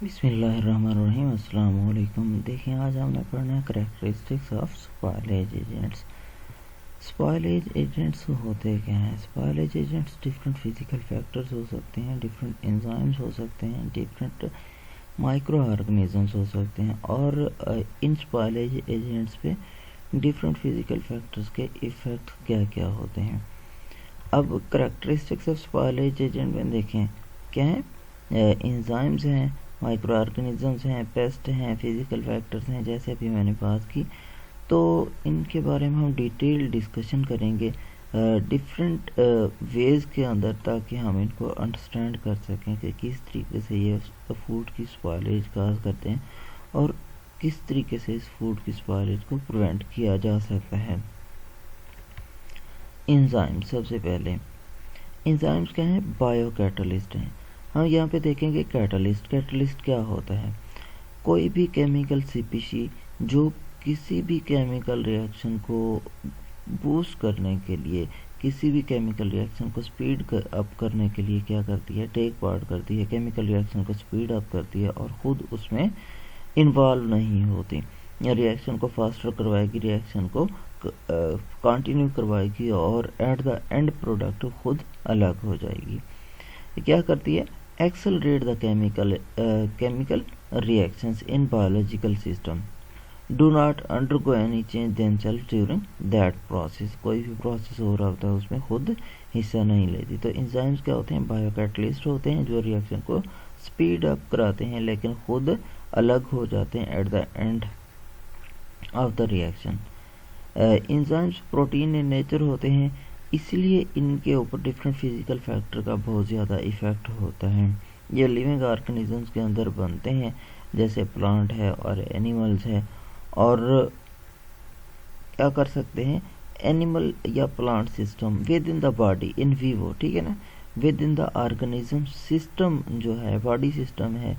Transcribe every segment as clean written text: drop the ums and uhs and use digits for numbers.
बिस्मिल्लाहिर्रहमानिर्रहीम। अस्सलाम वालेकुम। देखिए, आज हमने पढ़ना है characteristics of spoilage agents. Spoilage agents होते क्या हैं? Spoilage agents different physical factors हो सकते हैं, डिफरेंट एंजाइम्स हो सकते हैं, डिफरेंट माइक्रो ऑर्गेनिजम्स हो सकते हैं और इन स्पॉयलेज एजेंट्स पे डिफरेंट फिजिकल फैक्टर्स के इफ़ेक्ट क्या क्या होते हैं। अब करैक्टरिस्टिक्स ऑफ स्पॉयलेज एजेंट में देखें क्या है, एंजाइम्स हैं, माइक्रो ऑर्गेनिजम्स हैं, पेस्ट हैं, फिजिकल फैक्टर्स हैं, जैसे अभी मैंने बात की। तो इनके बारे में हम डिटेल डिस्कशन करेंगे डिफरेंट वेज के अंदर, ताकि हम इनको अंडरस्टैंड कर सकें कि किस तरीके से ये फूड की स्पॉयलेज काज करते हैं और किस तरीके से इस फूड की स्पॉयलेज को प्रिवेंट किया जा सकता है। एंजाइम, सबसे पहले एंजाइम्स क्या हैं? बायो कैटलिस्ट हैं। हम यहाँ पे देखेंगे कैटलिस्ट। कैटलिस्ट क्या होता है? कोई भी केमिकल स्पीशी जो किसी भी केमिकल रिएक्शन को बूस्ट करने के लिए, किसी भी केमिकल रिएक्शन को स्पीड अप करने के लिए क्या करती है? टेक पार्ट करती है, केमिकल रिएक्शन को स्पीड अप करती है और ख़ुद उसमें इन्वॉल्व नहीं होती। या रिएक्शन को फास्टर करवाएगी, रिएक्शन को कंटिन्यू करवाएगी और एट द एंड प्रोडक्ट खुद अलग हो जाएगी। क्या करती है? Accelerate the chemical reactions in biological system, do not undergo any change themselves during that process। कोई भी प्रोसेस हो रहा होता है उसमें खुद हिस्सा नहीं लेती। तो एंजाइम्स क्या होते हैं? बायोकैटलिस्ट होते हैं जो रिएक्शन को स्पीड अप कराते हैं लेकिन खुद अलग हो जाते हैं at the end of the reaction. Enzymes protein in nature होते हैं, इसलिए इनके ऊपर डिफरेंट फिजिकल फैक्टर का बहुत ज़्यादा इफ़ेक्ट होता है। ये लिविंग ऑर्गेनिजम्स के अंदर बनते हैं, जैसे प्लांट है और एनिमल्स है। और क्या कर सकते हैं? एनिमल या plant system with in the body in vivo, ठीक है ना, with in the organism system जो है, बॉडी सिस्टम है,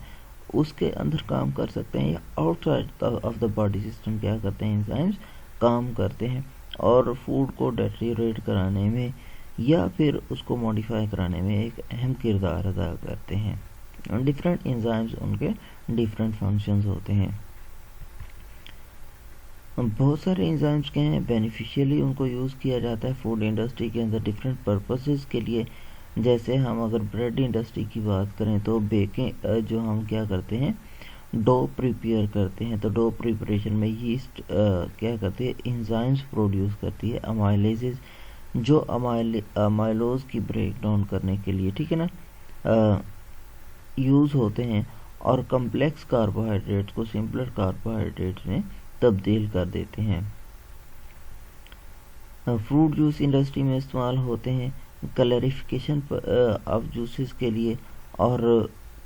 उसके अंदर काम कर सकते हैं। या outside of the body system क्या करते हैं? एंजाइम्स काम करते हैं और फूड को डेटेरियोरेट कराने में या फिर उसको मॉडिफाई कराने में एक अहम किरदार अदा करते हैं। डिफरेंट एंजाइम्स, उनके डिफरेंट फंक्शंस होते हैं। बहुत सारे एंजाइम्स के हैं बेनिफिशियली उनको यूज़ किया जाता है फूड इंडस्ट्री के अंदर डिफरेंट पर्पसेस के लिए। जैसे हम अगर ब्रेड इंडस्ट्री की बात करें तो बेकिंग जो हम क्या करते हैं, डो प्रिपेयर करते हैं। तो डो प्रिपरेशन में यीस्ट क्या करती है? एंजाइम्स प्रोड्यूस करती है, अमाइलेजेस, जो अमाइलोज की ब्रेक डाउन करने के लिए, ठीक है ना, यूज़ होते हैं और कम्प्लेक्स कार्बोहाइड्रेट्स को सिंपलर कार्बोहाइड्रेट्स में तब्दील कर देते हैं। फ्रूट जूस इंडस्ट्री में इस्तेमाल होते हैं क्लैरिफिकेशन ऑफ जूसेस के लिए और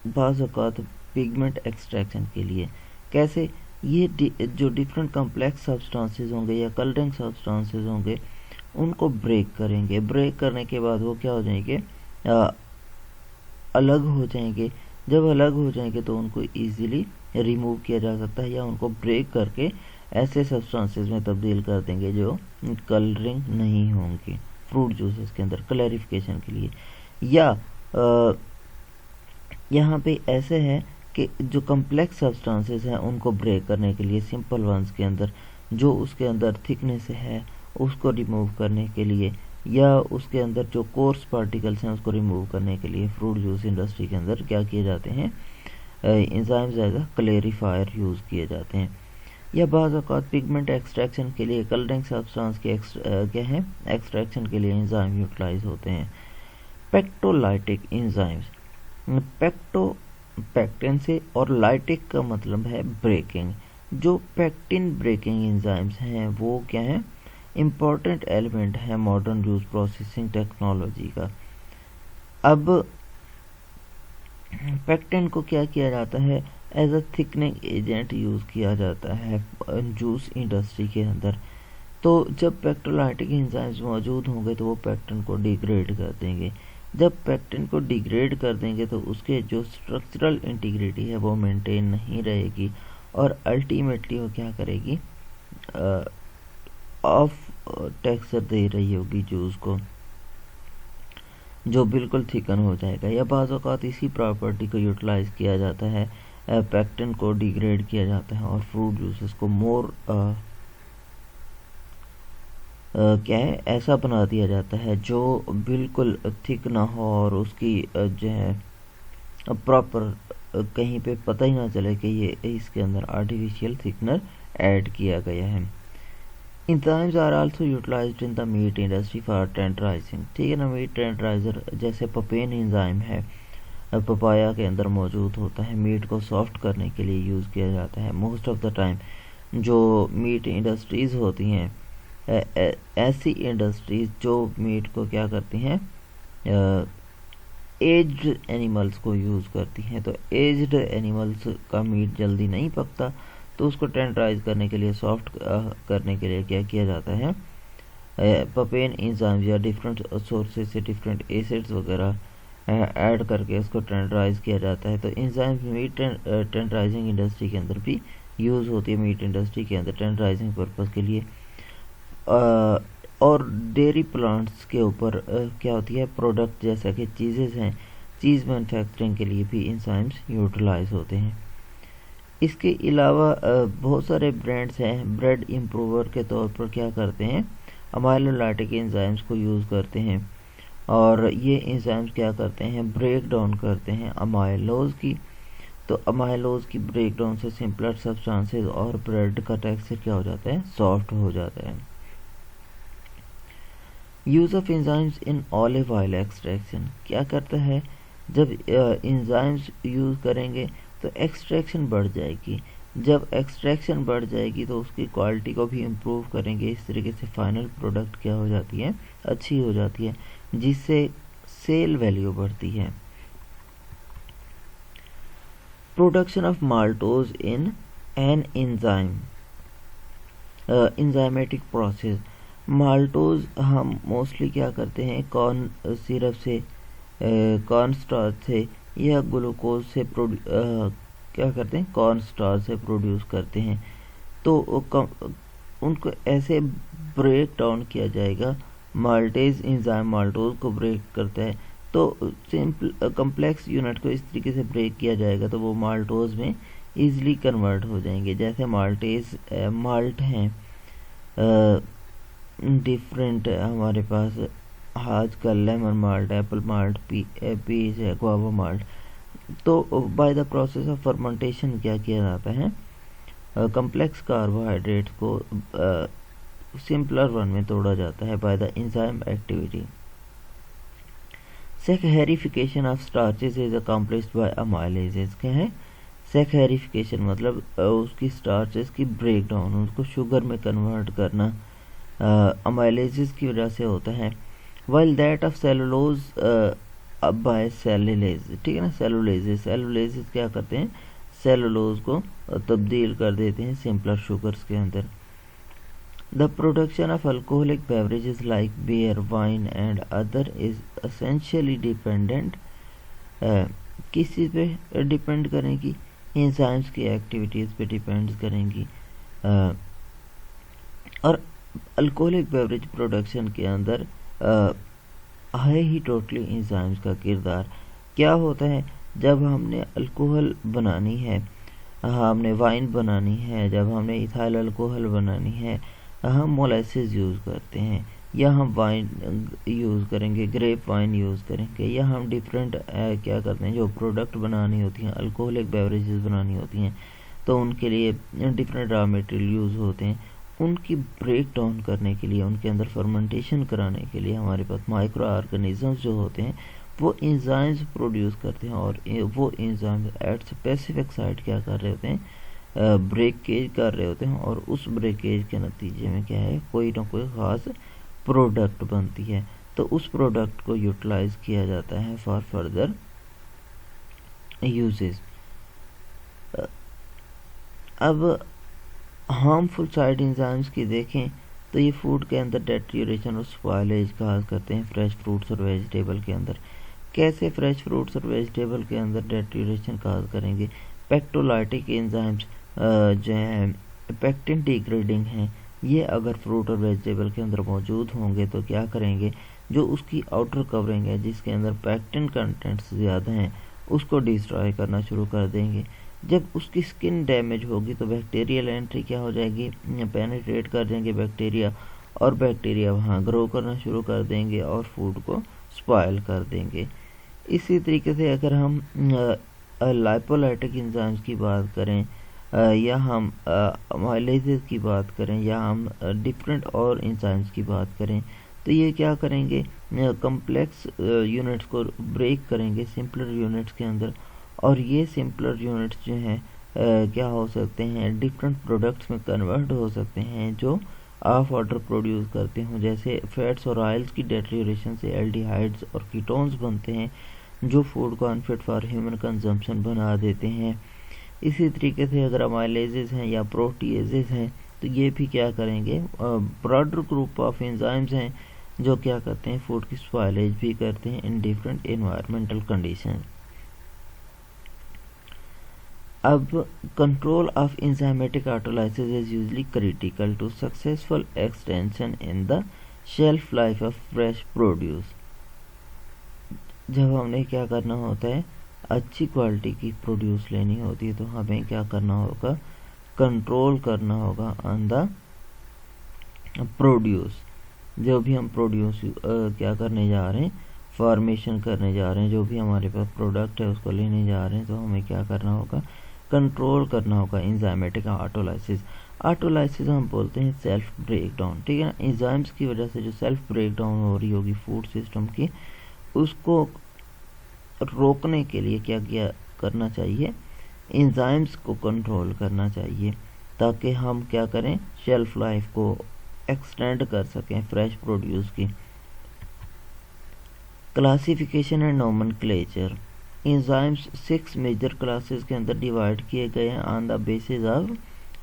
बाज़ औक़ात पिगमेंट एक्सट्रैक्शन के लिए। कैसे? ये जो डिफरेंट कम्प्लेक्स सब्सटेंसेस होंगे या कलरिंग सब्सटेंसेस होंगे उनको ब्रेक करेंगे। ब्रेक करने के बाद वो क्या हो जाएंगे? अलग हो जाएंगे। जब अलग हो जाएंगे तो उनको इजीली रिमूव किया जा सकता है या उनको ब्रेक करके ऐसे सब्सटेंसेस में तब्दील कर देंगे जो कलरिंग नहीं होंगे फ्रूट जूसेस के अंदर क्लैरिफिकेशन के लिए। या यहाँ पे ऐसे है कि जो कम्प्लेक्स सब्सटेंसेस हैं उनको ब्रेक करने के लिए सिंपल वंस के अंदर जो उसके अंदर थिकनेस है उसको रिमूव करने के लिए या उसके अंदर जो कोर्स पार्टिकल्स हैं उसको रिमूव करने के लिए फ्रूट जूस इंडस्ट्री के अंदर क्या किए जाते हैं? Enzymes as a clarifier use किए जाते हैं। या बाज़ औक़ात पिगमेंट एक्सट्रैक्शन के लिए, कलरिंग सब्सटेंस के क्या है एक्सट्रैक्शन के लिए एंजाइम यूटिलाइज होते हैं। पेक्टोलाइटिक एंजाइम्स, पैक्टिन से और लाइटिक का मतलब है ब्रेकिंग। जो पैक्टिन ब्रेकिंग एंजाइम्स हैं वो क्या है? इम्पॉर्टेंट एलिमेंट है मॉडर्न जूस प्रोसेसिंग टेक्नोलॉजी का। अब पैक्टिन को क्या किया जाता है? As a thickening agent use किया जाता है जूस इंडस्ट्री के अंदर। तो जब पेक्टोलाइटिक एंजाइम्स मौजूद होंगे तो वो पैक्टिन को डिग्रेड कर देंगे। जब पैक्टिन को डिग्रेड कर देंगे तो उसके जो स्ट्रक्चरल इंटीग्रिटी है वो मेंटेन नहीं रहेगी और अल्टीमेटली वो क्या करेगी? ऑफ टेक्सचर दे रही होगी जूस को, जो बिल्कुल थिकन हो जाएगा। या बाज़ औक़ात इसी प्रॉपर्टी को यूटिलाइज़ किया जाता है पैक्टिन को डिग्रेड किया जाता है और फ्रूट जूसेस को मोर क्या है ऐसा बना दिया जाता है जो बिल्कुल थिक ना हो और उसकी जो है प्रॉपर कहीं पे पता ही ना चले कि ये इसके अंदर आर्टिफिशियल थिकनर ऐड किया गया है। Enzymes are also utilized in the meat industry for tenderizing। ठीक है ना, मीट टेंडराइजर जैसे पपेन एंजाइम है पपाया के अंदर मौजूद होता है, मीट को सॉफ्ट करने के लिए यूज़ किया जाता है। मोस्ट ऑफ द टाइम जो मीट इंडस्ट्रीज़ होती हैं ऐसी इंडस्ट्रीज़ जो मीट को क्या करती हैं एज्ड एनिमल्स को यूज़ करती हैं। तो एज्ड एनिमल्स का मीट जल्दी नहीं पकता, तो उसको टेंडराइज करने के लिए सॉफ्ट करने के लिए क्या किया जाता है पपेन एंजाइम या डिफरेंट सोर्सेज से डिफरेंट एसिड्स वगैरह ऐड करके इसको टेंडराइज किया जाता है। तो एंजाइम्स मीट टेंडराइजिंग इंडस्ट्री के अंदर भी यूज़ होती है, मीट इंडस्ट्री के अंदर टेंडराइजिंग पर्पज़ के लिए। और डेयरी प्लांट्स के ऊपर क्या होती है प्रोडक्ट जैसा कि चीज़ेज़ हैं, चीज़ मैन्युफैक्चरिंग के लिए भी एंजाइम्स यूटिलाइज होते हैं। इसके अलावा बहुत सारे ब्रांड्स हैं ब्रेड इम्प्रूवर के तौर पर क्या करते हैं अमाइलोलाइटिक एंजाइम्स को यूज़ करते हैं और ये एंजाइम्स क्या करते हैं ब्रेक डाउन करते हैं अमाइलोज की। तो अमाइलोज की ब्रेक डाउन से सिंपलर सब्सटेंसेस और ब्रेड का टेक्सचर क्या हो जाता है सॉफ्ट हो जाता है। Use of enzymes in olive oil extraction क्या करता है जब एंजाइम्स यूज़ करेंगे तो एक्सट्रैक्शन बढ़ जाएगी, जब एक्सट्रैक्शन बढ़ जाएगी तो उसकी क्वालिटी को भी इम्प्रूव करेंगे। इस तरीके से फाइनल प्रोडक्ट क्या हो जाती है अच्छी हो जाती है जिससे सेल वैल्यू बढ़ती है। Production of maltose in an enzyme enzymatic process. Maltose हम मोस्टली क्या करते हैं कॉर्न सिरप से कॉर्न स्टार्च से या ग्लूकोज से क्या करते हैं कॉर्न स्टार्च से प्रोड्यूस करते हैं। तो उनको ऐसे ब्रेक डाउन किया जाएगा, माल्टेज एंजाइम माल्टोज को ब्रेक करता है तो सिंपल कम्प्लेक्स यूनिट को इस तरीके से ब्रेक किया जाएगा तो वो माल्टोज में ईजिली कन्वर्ट हो जाएंगे। जैसे माल्टेज माल्ट हैं डिफरेंट हमारे पास आजकल lemon malt apple malt peach है गुआवा माल्ट। तो by the process of fermentation क्या किया जाता है कम्प्लेक्स कार्बोहाइड्रेट्स को सिंपलर वन में तोड़ा जाता है by the enzyme activity. Saccharification of starches is accomplished by amylases. क्या है सेकेरिफिकेशन मतलब उसकी स्टार्चेस की ब्रेक डाउन उसको शुगर में कन्वर्ट करना अमाइलेजेस की वजह से होता है। While that of cellulose by cellulase. ठीक है ना, सेलुलेज क्या करते हैं सेलुलोज को तब्दील कर देते हैं सिंपलर शुगर्स के अंदर। The production of alcoholic beverages like beer wine and other is essentially dependent किस चीज़ पे डिपेंड करेंगी एंजाइम्स की एक्टिविटीज़ पे डिपेंड करेंगी। और अल्कोहलिक बेवरेज प्रोडक्शन के अंदर है ही टोटली एंजाइम्स का किरदार। क्या होता है जब हमने अल्कोहल बनानी है, हमने वाइन बनानी है, जब हमने इथाइल अल्कोहल बनानी है हम मोलेसिस यूज़ करते हैं या हम वाइन यूज़ करेंगे ग्रेप वाइन यूज़ करेंगे या हम डिफरेंट क्या करते हैं जो प्रोडक्ट बनानी होती हैं अल्कोहलिक बेवरेजेस बनानी होती हैं तो उनके लिए डिफरेंट रॉ मटेरियल यूज़ होते हैं। उनकी ब्रेक डाउन करने के लिए उनके अंदर फर्मेंटेशन कराने के लिए हमारे पास माइक्रो ऑर्गेनिजम्स जो होते हैं वो एंजाइम्स प्रोड्यूस करते हैं और वो एंजाइम्स एट स्पेसिफिक साइट क्या कर रहे होते हैं ब्रेकेज कर रहे होते हैं और उस ब्रेकेज के नतीजे में क्या है कोई ना कोई ख़ास प्रोडक्ट बनती है तो उस प्रोडक्ट को यूटिलाइज किया जाता है फॉर फर्दर यूजेस। अब हार्मफुल साइड एंजाइम्स की देखें तो ये फूड के अंदर डेट्रियोरेशन और स्पॉयलेज काज करते हैं फ्रेश फ्रूट्स और वेजिटेबल के अंदर। कैसे फ्रेश फ्रूट्स और वेजिटेबल के अंदर डेट्रियोरेशन काज करेंगे पेक्टोलाइटिक एंजाइम्स जो हैं पेक्टिन डिग्रेडिंग हैं ये अगर फ्रूट और वेजिटेबल के अंदर मौजूद होंगे तो क्या करेंगे जो उसकी आउटर कवरिंग है जिसके अंदर पेक्टिन कंटेंट्स ज़्यादा हैं उसको डिस्ट्रॉय करना शुरू कर देंगे जब उसकी स्किन डैमेज होगी तो बैक्टीरियल एंट्री क्या हो जाएगी, पेनिट्रेट कर जाएंगे बैक्टीरिया, और बैक्टीरिया वहाँ ग्रो करना शुरू कर देंगे और फूड को स्पॉइल कर देंगे। इसी तरीके से अगर हम लाइपोलाइटिक एंजाइम्स की बात करें या हम अमाइलेजेस की बात करें या हम डिफरेंट और एंजाइम्स की बात करें, तो ये क्या करेंगे, कम्प्लेक्स यूनिट्स को ब्रेक करेंगे सिंपलर यूनिट्स के अंदर, और ये सिंपलर यूनिट्स जो हैं क्या हो सकते हैं, डिफरेंट प्रोडक्ट्स में कन्वर्ट हो सकते हैं जो ऑफ वाटर प्रोड्यूस करते हों। जैसे फैट्स और ऑयल्स की डेटरियोरेशन से एल्डिहाइड्स और कीटोन्स बनते हैं जो फूड को अनफिट फॉर ह्यूमन कंजम्पशन बना देते हैं। इसी तरीके से अगर अमाइलेजेस हैं या प्रोटीएजेस हैं तो ये भी क्या करेंगे, ब्रॉडर ग्रुप ऑफ एंजाइम्स हैं जो क्या करते हैं, फूड की स्पॉइलेज भी करते हैं इन डिफरेंट एनवायरमेंटल कंडीशन। अब control of enzymatic autolysis is usually critical to successful extension in the shelf life of fresh produce. जब हमने क्या करना होता है, अच्छी क्वालिटी की प्रोड्यूस लेनी होती है तो हमें क्या करना होगा, कंट्रोल करना होगा ऑन द प्रोड्यूस। जो भी हम प्रोड्यूस क्या करने जा रहे हैं, फॉर्मेशन करने जा रहे हैं, जो भी हमारे पास प्रोडक्ट है उसको लेने जा रहे हैं, तो हमें क्या करना होगा, कंट्रोल करना होगा एंजाइमेटिक ऑटोलाइसिस। ऑटोलाइसिस हम बोलते हैं सेल्फ ब्रेक डाउन, ठीक है ना। एंजाइम्स की वजह से जो सेल्फ ब्रेक डाउन हो रही होगी फूड सिस्टम की, उसको रोकने के लिए क्या किया करना चाहिए, एंजाइम्स को कंट्रोल करना चाहिए ताकि हम क्या करें, शेल्फ लाइफ को एक्सटेंड कर सकें फ्रेश प्रोड्यूस की। Classification and nomenclature. Enzymes 6 major classes के अंदर डिवाइड किए गए हैं on the basis of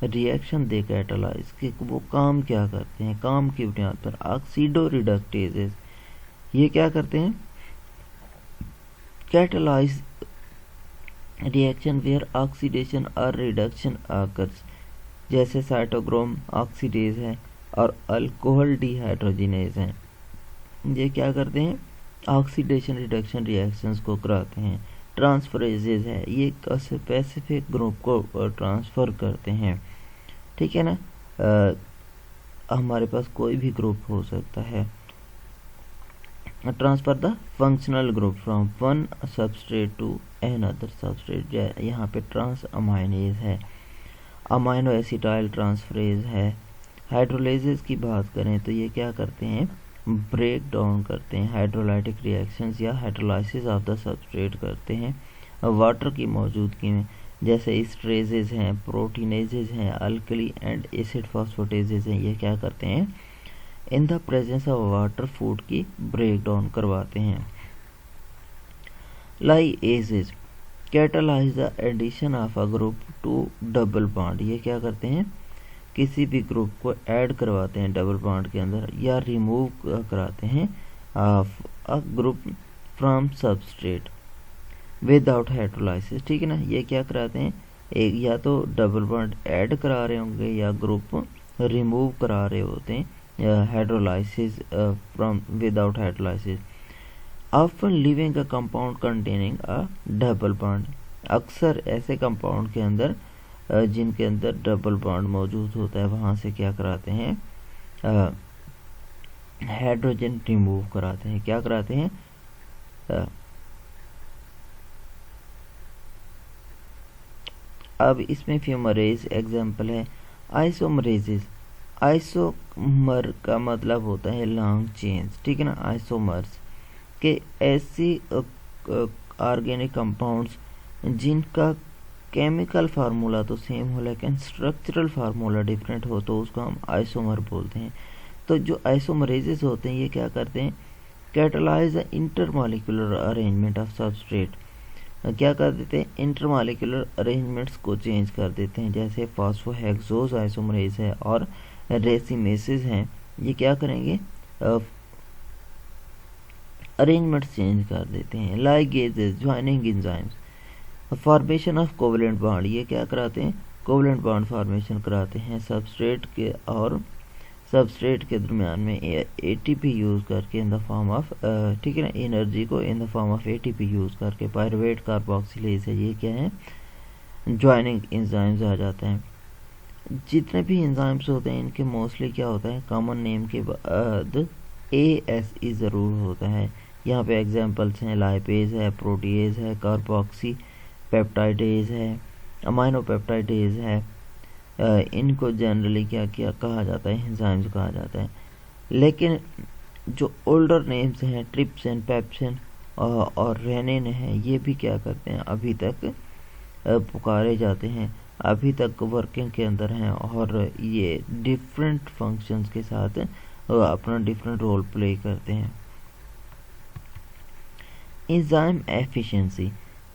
reaction they catalyse, कि वो काम क्या करते हैं, काम की बुनियाद पर। ऑक्सीडो रिडक्टेजेस, ये क्या करते हैं, catalyze reaction where oxidation or reduction occurs, जैसे साइटोक्रोम ऑक्सीडेज है और अल्कोहल डिहाइड्रोजिनेज है। ये क्या करते हैं, ऑक्सीडेशन रिडक्शन रिएक्शंस को कराते हैं। ट्रांसफरेजेज है, ये स्पेसिफिक ग्रुप को ट्रांसफ़र करते हैं, ठीक है ना। हमारे पास कोई भी ग्रुप हो सकता है। Transfer the functional group from one substrate to another substrate, यहाँ पे ट्रांस अमाइनेज है, अमाइनो एसिटाइल ट्रांसफरेज है। हाइड्रोलाइसिस की बात करें तो ये क्या करते हैं, ब्रेक डाउन करते हैं, हाइड्रोलाइटिक रिएक्शंस या हाइड्रोलाइसिस ऑफ द सबस्ट्रेट करते हैं वाटर की मौजूदगी में, जैसे एस्टरेजेस हैं, प्रोटीनेजेस हैं, अल्कली एंड एसिड फॉस्फेटेजेस हैं। ये क्या करते हैं, in the presence of water food की ब्रेक डाउन करवाते हैं। Ligases catalyse the addition of a group to double bond, ये क्या करते हैं, किसी भी ग्रुप को ऐड करवाते हैं डबल बॉन्ड के अंदर, या रिमूव कराते हैं a group from substrate without hydrolysis, ठीक है ना। ये क्या कराते हैं, एक या तो डबल बॉन्ड ऐड करा रहे होंगे या ग्रुप रिमूव करा रहे होते हैं hydrolysis from without hydrolysis. Often living a compound containing a double bond, अक्सर ऐसे कंपाउंड के अंदर जिनके अंदर डबल बॉन्ड मौजूद होता है वहाँ से क्या कराते हैं, हाइड्रोजन रिमूव कराते हैं। क्या कराते हैं, अब इसमें फ्यूमरेज एग्जाम्पल है। आइसोमरेजेस, आइसोमर का मतलब होता है लॉन्ग चेन्स, ठीक है ना। आइसोमर्स के ऐसी ऑर्गेनिक कंपाउंड्स जिनका केमिकल फार्मूला तो सेम हो लेकिन स्ट्रक्चरल फार्मूला डिफरेंट हो तो उसको हम आइसोमर बोलते हैं। तो जो आइसोमरेजेस होते हैं ये क्या करते हैं, catalyse the intermolecular arrangement of substrate, क्या कर देते हैं, इंटरमॉलिक्यूलर अरेंजमेंट्स को चेंज कर देते हैं। जैसे फॉस्फोहेक्सोज आइसोमरेज है और रेसिमेसेस हैं, ये क्या करेंगे, अरेंजमेंट चेंज कर देते हैं। Ligases joining enzymes, formation of covalent bond, ये क्या कराते हैं, कोवलेंट बॉन्ड फॉर्मेशन कराते हैं सबस्ट्रेट के और सबस्ट्रेट के दरमियान में एटीपी यूज़ करके इन द फॉर्म ऑफ, ठीक है ना, एनर्जी को in the form of ATP use करके। पायरुवेट कार्बोक्सिलेज है, ये क्या है, ज्वाइनिंग एंजाइम्स आ जाते हैं। जितने भी एंजाइम्स होते हैं इनके मोस्टली क्या होता है, कॉमन नेम के बाद ASE ज़रूर होता है। यहाँ पे एग्जांपल्स हैं लाइपेज है, प्रोटीएज है, कार्बोक्सी पेप्टाइडेज है, अमाइनो पेप्टाइडेज है। इनको जनरली क्या क्या कहा जाता है, एंजाइम्स कहा जाता है। लेकिन जो ओल्डर नेम्स हैं ट्रिप्सिन, पेप्सिन और रेनिन है, ये भी क्या करते हैं, अभी तक पुकारे जाते हैं, अभी तक वर्किंग के अंदर हैं और ये डिफरेंट फंक्शंस के साथ अपना डिफरेंट रोल प्ले करते हैं। एंजाइम एफिशिएंसी,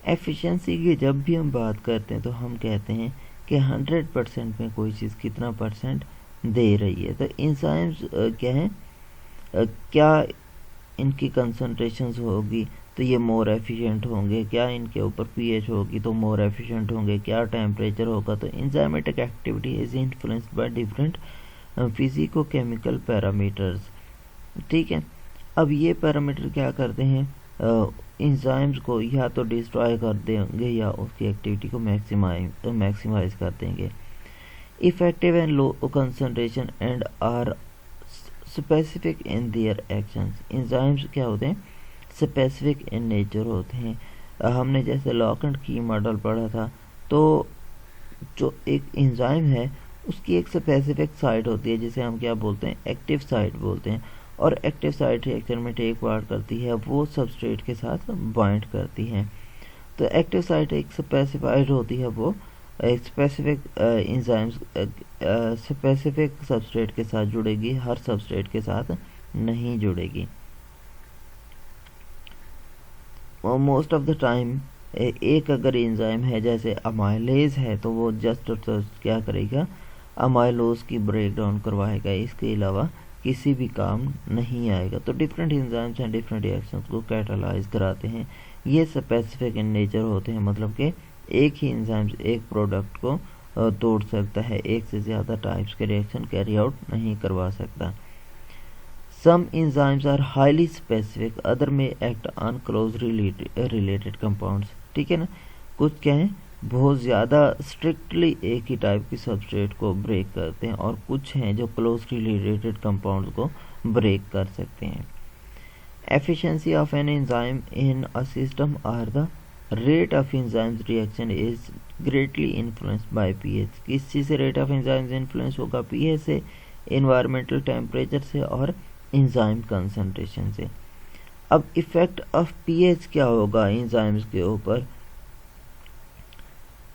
एफिशिएंसी की जब भी हम बात करते हैं तो हम कहते हैं कि 100% में कोई चीज़ कितना परसेंट दे रही है। तो एंजाइम्स क्या है, क्या इनकी कंसंट्रेशंस होगी तो ये मोर एफिशिएंट होंगे, क्या इनके ऊपर पीएच होगी तो मोर एफिशिएंट होंगे, क्या टेम्परेचर होगा। तो enzymatic activity is influenced by different physico chemical parameters. ठीक है, अब ये पैरामीटर क्या करते हैं, एंजाइम्स को या तो डिस्ट्रॉय कर देंगे या उसकी एक्टिविटी को मैक्सिमाइज कर देंगे। Effective and low concentration and are specific in their actions. Enzymes क्या होते हैं, स्पेसिफिक इन नेचर होते हैं। हमने जैसे लॉक एंड की मॉडल पढ़ा था, तो जो एक एंजाइम है उसकी एक स्पेसिफिक साइट होती है जिसे हम क्या बोलते हैं, एक्टिव साइट बोलते हैं। और एक्टिव साइट रिएक्शन में टेक पार्ट करती है, वो सबस्ट्रेट के साथ बाइंड करती है। तो एक्टिव साइट एक स्पेसिफाइड होती है, वो एक स्पेसिफिक एंजाइम्स स्पेसिफिक सबस्ट्रेट के साथ जुड़ेगी, हर सबस्ट्रेट के साथ नहीं जुड़ेगी। और मोस्ट ऑफ द टाइम एक अगर एंजाइम है जैसे अमाइलेज है तो वो जस्ट क्या करेगा, अमाइलोज की ब्रेक डाउन करवाएगा, इसके अलावा किसी भी काम नहीं आएगा। तो डिफरेंट एंजाइम्स हैं डिफरेंट रिएक्शंस को कैटालाइज कराते हैं। ये स्पेसिफिक इन नेचर होते हैं, मतलब कि एक ही एंजाइम एक प्रोडक्ट को तोड़ सकता है, एक से ज़्यादा टाइप्स के रिएक्शन कैरी आउट नहीं करवा सकता। Some enzymes are highly specific, other में act on close related compounds. ठीक है ना, कुछ क्या है बहुत ज़्यादा स्ट्रिक्टली एक ही टाइप की सबस्ट्रेट को ब्रेक करते हैं और कुछ हैं जो क्लोजली रिलेटेड कंपाउंड्स को ब्रेक कर सकते हैं। Efficiency of an enzyme in a system or the rate of enzymes reaction is greatly influenced by pH. किस चीज़ से रेट ऑफ एंजाइम्स इन्फ्लुएंस होगा, पीएच से, इन्वायरमेंटल टेम्परेचर से और एंजाइम कंसंट्रेशन से। अब इफेक्ट ऑफ पीएच क्या होगा एंजाइम्स के ऊपर,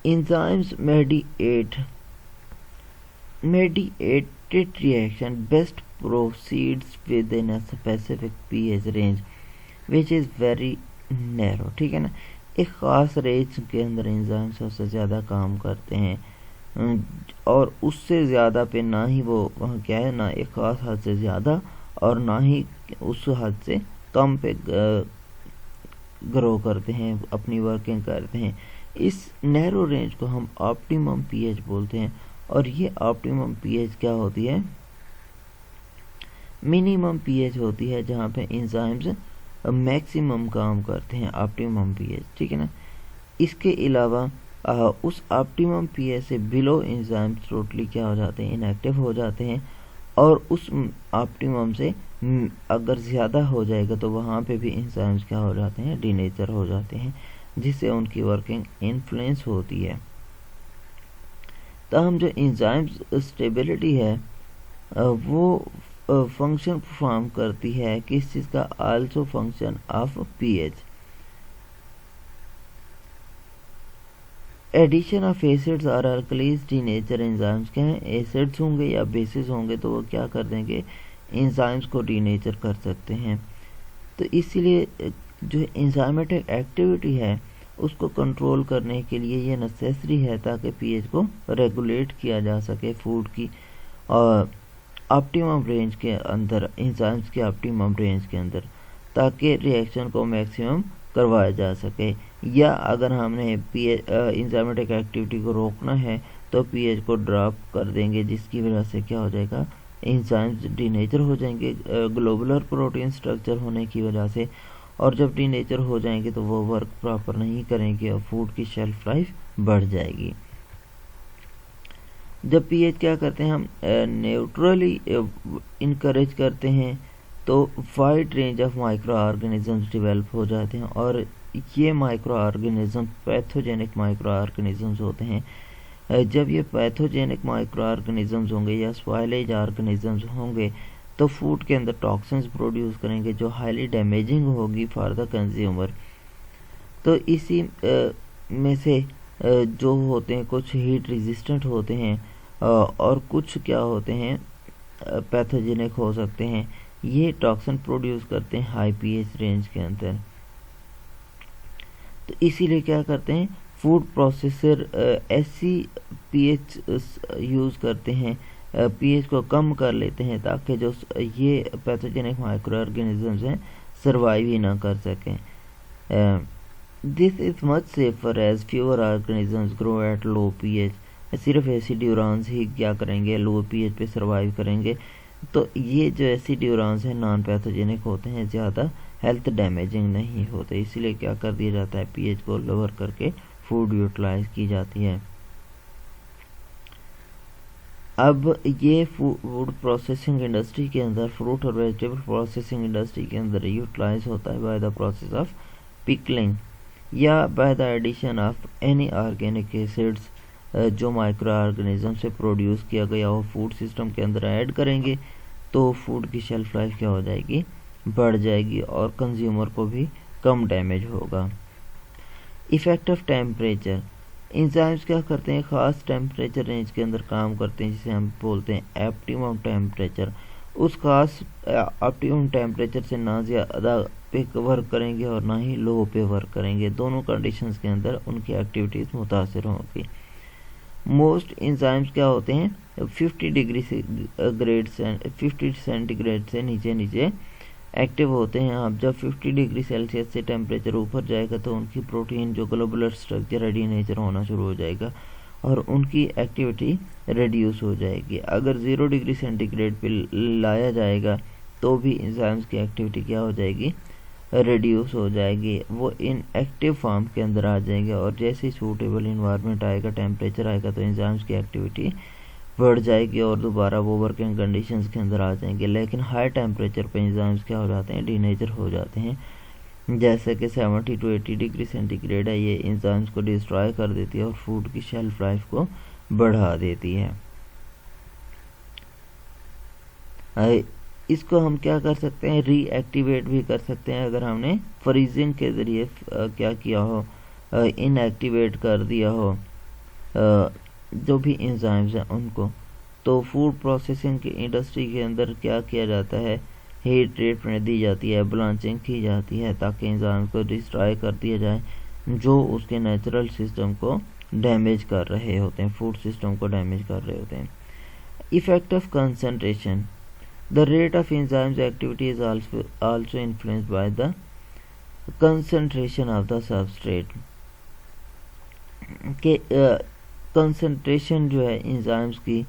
enzymes mediated reaction best proceeds within a specific pH range which is very narrow। ठीक है ना, एक ख़ास रेंज के अंदर एंजाइम सबसे ज़्यादा काम करते हैं और उससे ज़्यादा पे ना ही वो क्या है ना एक ख़ास हद से ज़्यादा और ना ही उस हद से कम पे ग्रो करते हैं, अपनी वर्किंग करते हैं। इस नैरो रेंज को हम ऑप्टिमम पीएच बोलते हैं और ये ऑप्टिमम पीएच क्या होती है, मिनिमम पीएच होती है जहाँ पे एंजाइम्स मैक्सिमम काम करते हैं, ऑप्टिमम पीएच। ठीक है ना, इसके अलावा उस ऑप्टिमम पीएच से बिलो एंजाइम्स टोटली क्या हो जाते हैं, इनएक्टिव हो जाते हैं। और उस ऑप्टिमम से अगर ज़्यादा हो जाएगा तो वहाँ पे भी एंजाइम्स क्या हो जाते हैं, डीनेचर हो जाते हैं, जिससे उनकी वर्किंग इन्फ्लुएंस होती है। तो हम जो एंजाइम्स स्टेबिलिटी है वो फंक्शन परफॉर्म करती है किस चीज़ का, also function of pH. Addition of acids और अल्कलीज डीनेचर एंजाइम्स क्या हैं, एसिड्स होंगे या बेसिस होंगे तो वो क्या कर देंगे, एंजाइम्स को डीनेचर कर सकते हैं। तो इसीलिए जो एंजाइमेटिक एक्टिविटी है उसको कंट्रोल करने के लिए ये नेसेसरी है ताकि पीएच को रेगुलेट किया जा सके फूड की और ऑप्टिमम रेंज के अंदर, एंजाइम्स के ऑप्टिमम रेंज के अंदर, ताकि रिएक्शन को मैक्सिमम करवाया जा सके। या अगर हमने एंजाइमेटिक एक्टिविटी को रोकना है तो पीएच को ड्रॉप कर देंगे, जिसकी वजह से क्या हो जाएगा, एंजाइम्स डीनेचर हो जाएंगे ग्लोबुलर प्रोटीन स्ट्रक्चर होने की वजह से। और जब डीनेचर हो जाएंगे तो वो वर्क प्रॉपर नहीं करेंगे और फूड की शेल्फ लाइफ बढ़ जाएगी। जब पीएच क्या करते हैं हम न्यूट्रली इनकरेज करते हैं तो wide range of micro organisms develop हो जाते हैं, और ये micro organism pathogenic micro organisms होते हैं। जब ये पैथोजेनिक माइक्रो ऑर्गेनिजम्स होंगे या स्पॉइलेज ऑर्गेनिजम्स होंगे तो फूड के अंदर टॉक्सिन्स प्रोड्यूस करेंगे जो हाईली डैमेजिंग होगी फॉर द कंज्यूमर। तो इसी में से जो होते हैं कुछ हीट रेजिस्टेंट होते हैं और कुछ क्या होते हैं पैथोजेनिक हो सकते हैं। ये टॉक्सिन प्रोड्यूस करते हैं हाई पीएच रेंज के अंदर। तो इसीलिए क्या करते हैं फूड प्रोसेसर ऐसी पीएच यूज़ करते हैं, पीएच को कम कर लेते हैं ताकि जो ये पैथोजेनिक माइक्रो ऑर्गेनिजम्स हैं सर्वाइव ही ना कर सकें। This is much safer as fewer organisms grow at low pH. सिर्फ एसिड्यूरांस ही क्या करेंगे, लो पीएच पे सर्वाइव करेंगे। तो ये जो एसिड्यूरांस है नॉन पैथोजेनिक होते हैं, ज़्यादा हेल्थ डैमेजिंग नहीं होते, इसलिए क्या कर दिया जाता है पीएच को लोअर करके फूड यूटिलाइज की जाती है। अब ये फूड प्रोसेसिंग इंडस्ट्री के अंदर, फ्रूट और वेजिटेबल प्रोसेसिंग इंडस्ट्री के अंदर यूटिलाइज होता है by the process of pickling या by the addition of any organic acids जो माइक्रो ऑर्गेनिज्म से प्रोड्यूस किया गया हो फूड सिस्टम के अंदर ऐड करेंगे तो फूड की शेल्फ लाइफ क्या हो जाएगी, बढ़ जाएगी और कंज्यूमर को भी कम डैमेज होगा। इफेक्ट ऑफ टेम्परेचर, एंजाइम्स क्या करते हैं ख़ास टेम्परेचर रेंज के अंदर काम करते हैं जिसे हम बोलते हैं ऑप्टिमम टेम्परेचर। उस खास ऑप्टिमम टेम्परेचर से ना ज़्यादा पे वर्क करेंगे और ना ही लो पे वर्क करेंगे, दोनों कंडीशंस के अंदर उनकी एक्टिविटीज़ मुतासिर होंगी। मोस्ट एंजाइम्स क्या होते हैं 50 डिग्री से 50 सेंटीग्रेड से नीचे एक्टिव होते हैं। अब जब 50 डिग्री सेल्सियस से टेम्परेचर ऊपर जाएगा तो उनकी प्रोटीन जो ग्लोबुलर स्ट्रक्चर डीनेचर होना शुरू हो जाएगा और उनकी एक्टिविटी रिड्यूस हो जाएगी। अगर 0 डिग्री सेंटीग्रेड पे लाया जाएगा तो भी एंजाइम्स की एक्टिविटी क्या हो जाएगी, रिड्यूस हो जाएगी, वो इन एक्टिव फॉर्म के अंदर आ जाएंगे और जैसे ही सूटेबल इन्वायरमेंट आएगा, टेम्परेचर आएगा तो एंजाइम्स की एक्टिविटी बढ़ जाएगी और दोबारा वो वर्किंग कंडीशंस के अंदर आ जाएंगे। लेकिन हाई टेम्परेचर पे एंजाइम्स क्या हो जाते हैं, डीनेचर हो जाते हैं। जैसे कि 70 to 80 डिग्री सेंटीग्रेड है, ये एंजाइम्स को डिस्ट्रॉय कर देती है और फूड की शेल्फ लाइफ को बढ़ा देती है। इसको हम क्या कर सकते हैं, रीएक्टिवेट भी कर सकते हैं अगर हमने फ्रीजिंग के ज़रिए क्या किया हो, इनएक्टिवेट कर दिया हो जो भी एंजाइम्स हैं उनको। तो फूड प्रोसेसिंग की इंडस्ट्री के अंदर क्या किया जाता है, हीट ट्रीटमेंट दी जाती है, ब्लांचिंग की जाती है ताकि एंजाइम्स को डिस्ट्रॉय कर दिया जाए जो उसके नेचुरल सिस्टम को डैमेज कर रहे होते हैं, फूड सिस्टम को डैमेज कर रहे होते हैं। Effect of concentration, the rate of enzymes activity is also influenced by the concentration of the substrate। के कंसंट्रेशन जो है एंजाइम्स की,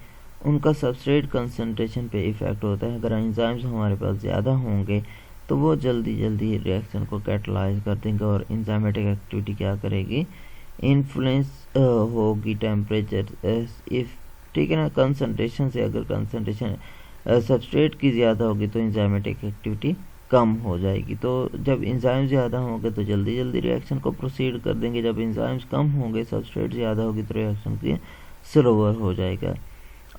उनका सबस्ट्रेट कंसंट्रेशन पे इफ़ेक्ट होता है। अगर एंजाइम्स हमारे पास ज़्यादा होंगे तो वो जल्दी रिएक्शन को कैटलाइज कर देंगे और एंजाइमेटिक एक्टिविटी क्या करेगी, इन्फ्लुएंस होगी टेम्परेचर इफ, ठीक है ना। कंसंट्रेशन से अगर कंसंट्रेशन सबस्ट्रेट की ज़्यादा होगी तो एंजाइमेटिक एक्टिविटी कम हो जाएगी। तो जब एंजाइम ज़्यादा होंगे तो जल्दी रिएक्शन को प्रोसीड कर देंगे, जब एंजाइम्स कम होंगे, सबस्ट्रेट ज़्यादा होगी तो रिएक्शन की स्लोअर हो जाएगा।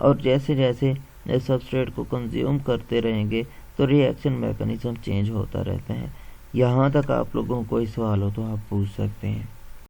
और जैसे सबस्ट्रेट को कंज्यूम करते रहेंगे तो रिएक्शन मैकेनिज्म चेंज होता रहता है। यहाँ तक आप लोगों को कोई सवाल हो तो आप पूछ सकते हैं।